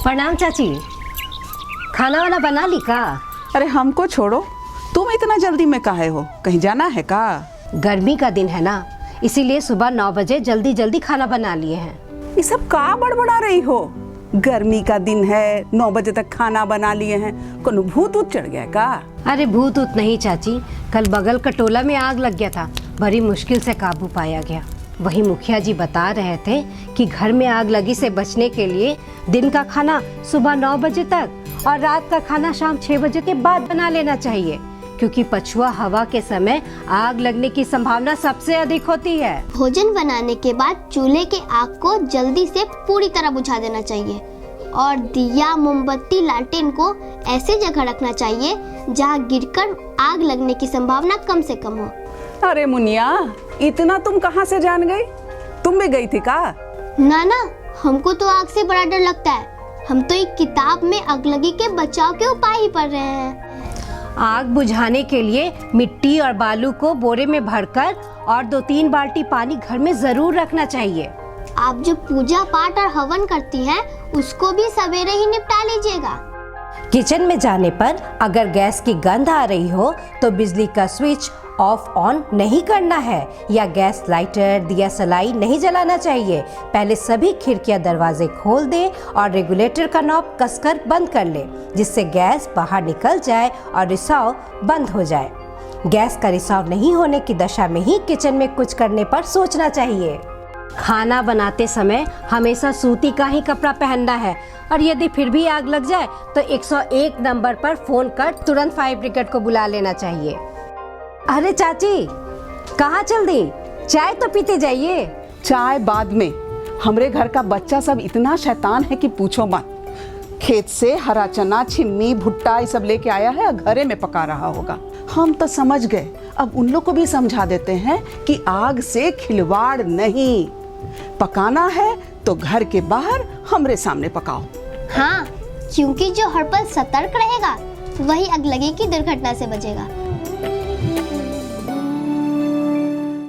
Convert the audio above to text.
प्रणाम चाची। खाना वाना बना ली का? अरे हमको छोड़ो, तुम इतना जल्दी में काहे हो? कहीं जाना है का? गर्मी का दिन है ना, इसीलिए सुबह 9 बजे जल्दी जल्दी खाना बना लिए हैं। ये सब का बड़बड़ा रही हो? गर्मी का दिन है, 9 बजे तक खाना बना लिए हैं, कोनो भूत ऊत चढ़ गया का? अरे भूत ऊत नहीं चाची, कल बगल का टोला में आग लग गया था, बड़ी मुश्किल से काबू पाया गया। वही मुखिया जी बता रहे थे कि घर में आग लगी से बचने के लिए दिन का खाना सुबह 9 बजे तक और रात का खाना शाम 6 बजे के बाद बना लेना चाहिए, क्योंकि पछुआ हवा के समय आग लगने की संभावना सबसे अधिक होती है। भोजन बनाने के बाद चूल्हे के आग को जल्दी से पूरी तरह बुझा देना चाहिए और दिया, मोमबत्ती, लालटेन को ऐसे जगह रखना चाहिए जहां गिरकर आग लगने की संभावना कम से कम हो। अरे मुनिया, इतना तुम कहाँ से जान गई? तुम भी गई थी का? ना, हमको तो आग से बड़ा डर लगता है। हम तो एक किताब में अगलगी के बचाव के उपाय ही पढ़ रहे हैं। आग बुझाने के लिए मिट्टी और बालू को बोरे में भरकर और 2-3 बाल्टी पानी घर में जरूर रखना चाहिए। आप जो पूजा पाठ और हवन करती हैं, उसको भी सवेरे ही निपटा लीजिएगा। किचन में जाने पर अगर गैस की गंध आ रही हो तो बिजली का स्विच ऑफ ऑन नहीं करना है या गैस लाइटर, दिया सलाई नहीं जलाना चाहिए। पहले सभी खिड़कियां दरवाजे खोल दे और रेगुलेटर का नॉब कसकर बंद कर ले, जिससे गैस बाहर निकल जाए और रिसाव बंद हो जाए। गैस का रिसाव नहीं होने की दशा में ही किचन में कुछ करने पर सोचना चाहिए। खाना बनाते समय हमेशा सूती का ही कपड़ा पहनना है और यदि फिर भी आग लग जाए तो 101 नंबर पर फोन कर तुरंत फायर ब्रिगेड को बुला लेना चाहिए। अरे चाची, कहाँ चल दी? चाय तो पीते जाइए। चाय बाद में। हमरे घर का बच्चा सब इतना शैतान है कि पूछो मत। खेत से हरा चना, छिम्मी, भुट्टा ये सब लेके आया है और घरे में पका रहा होगा। हम तो समझ गए, अब उन लोग को भी समझा देते हैं कि आग से खिलवाड़ नहीं, पकाना है तो घर के बाहर हमरे सामने पकाओ। हाँ, क्योंकि जो हर पल सतर्क रहेगा वही अगलगी की दुर्घटना से बचेगा।